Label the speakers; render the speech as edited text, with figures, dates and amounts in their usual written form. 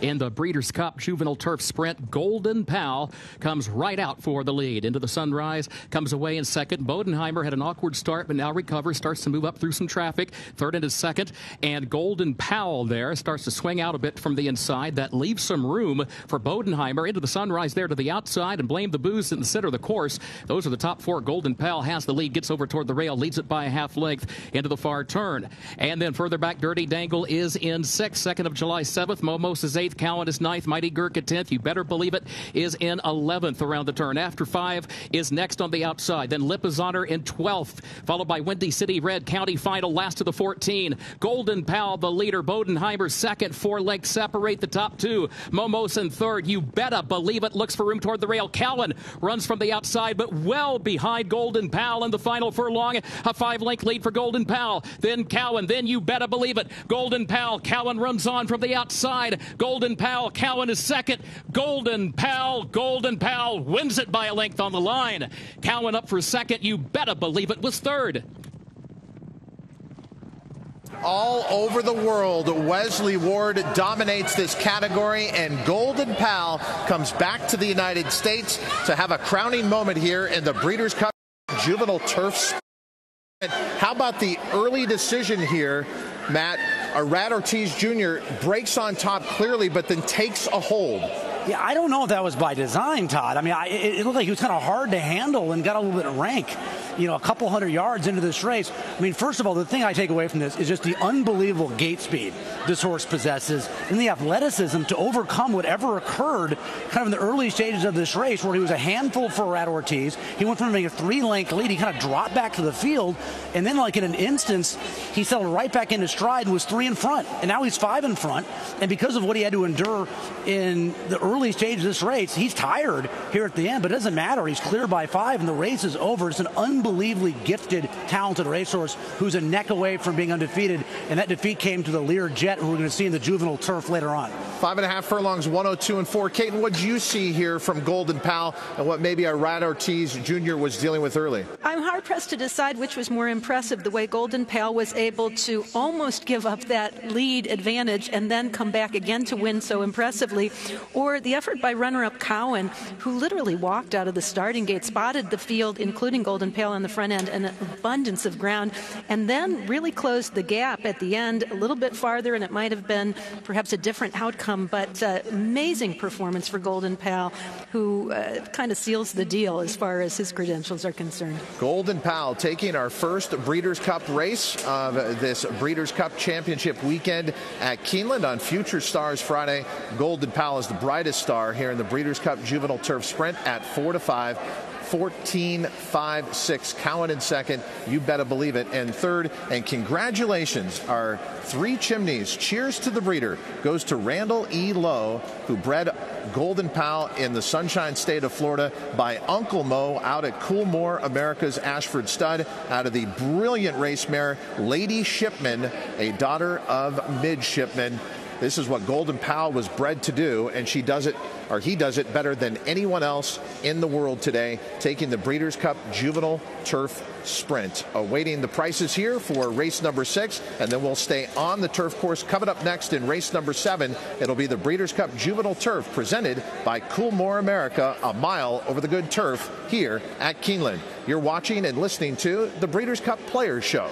Speaker 1: In the Breeders' Cup Juvenile Turf Sprint, Golden Pal comes right out for the lead. Into the Sunrise, comes away in second. Bodenheimer had an awkward start, but now recovers, starts to move up through some traffic. Third into second, and Golden Pal there starts to swing out a bit from the inside. That leaves some room for Bodenheimer. Into the Sunrise there to the outside, and Blame the Booze in the center of the course. Those are the top four. Golden Pal has the lead, gets over toward the rail, leads it by a half length into the far turn. And then further back, Dirty Dangle is in sixth. 2nd of July 7th. Momos is 8th. Cowan is 9th. Mighty Gurkha 10th. You Better Believe It is in 11th around the turn. After 5 is next on the outside. Then Lip is Honor in 12th, followed by Windy City Red. County Final last of the 14. Golden Pal the leader. Bodenheimer second. 4 lengths separate the top two. Momos in third. You Better Believe It looks for room toward the rail. Cowan runs from the outside, but well behind Golden Pal in the final furlong. A 5-length lead for Golden Pal. Then Cowan. Then You Better Believe It. Golden Pal. Cowan runs on from the outside. Golden Pal. Cowan is second. Golden Pal wins it by a length on the line. Cowan up for second. You Better Believe It was third.
Speaker 2: All over the world, Wesley Ward dominates this category, and Golden Pal comes back to the United States to have a crowning moment here in the Breeders' Cup Juvenile Turf Sprint. How about the early decision here, Matt? Irad Ortiz Jr. breaks on top clearly, but then takes a hold.
Speaker 3: Yeah, I don't know if that was by design, Todd. I mean, it looked like he was kind of hard to handle and got a little bit of rank, a couple hundred yards into this race. I mean, first of all, the thing I take away from this is just the unbelievable gate speed this horse possesses and the athleticism to overcome whatever occurred kind of in the early stages of this race where he was a handful for Irad Ortiz. He went from being a 3-length lead. He kind of dropped back to the field, and then like in an instance, he settled right back into stride and was 3 in front, and now he's 5 in front. And because of what he had to endure in the early stage of this race, he's tired here at the end, but it doesn't matter. He's clear by 5, and the race is over. It's an unbelievably gifted, talented racehorse who's a neck away from being undefeated, and that defeat came to the Lear Jet, who we're going to see in the Juvenile Turf later on.
Speaker 2: 5.5 furlongs, 102 and 4. Caton, what did you see here from Golden Pal and what maybe Irad Ortiz Jr. was dealing with early?
Speaker 4: I'm hard-pressed to decide which was more impressive, the way Golden Pal was able to almost give up that lead advantage and then come back again to win so impressively, or the effort by runner-up Cowan, who literally walked out of the starting gate, spotted the field, including Golden Pal on the front end, and an abundance of ground, and then really closed the gap at the end a little bit farther, and it might have been perhaps a different outcome, but amazing performance for Golden Pal, who kind of seals the deal as far as his credentials are concerned.
Speaker 2: Golden Pal taking our first Breeders' Cup race of this Breeders' Cup Championship weekend at Keeneland on Future Stars Friday. Golden Pal is the brightest star here in the Breeders' Cup Juvenile Turf Sprint at 4-5. 14-5-6. Cowan in second. You Better Believe It in third. And congratulations, our 3 chimneys. Cheers to the breeder goes to Randall E. Lowe, who bred Golden Pal in the Sunshine State of Florida by Uncle Mo out at Coolmore, America's Ashford Stud, out of the brilliant race mare Lady Shipman, a daughter of Midshipman. This is what Golden Pal was bred to do, and she does it, or he does it better than anyone else in the world today, taking the Breeders' Cup Juvenile Turf Sprint. Awaiting the prices here for race number 6, and then we'll stay on the turf course. Coming up next in race number 7, it'll be the Breeders' Cup Juvenile Turf presented by Coolmore America, a mile over the good turf here at Keeneland. You're watching and listening to the Breeders' Cup Players Show.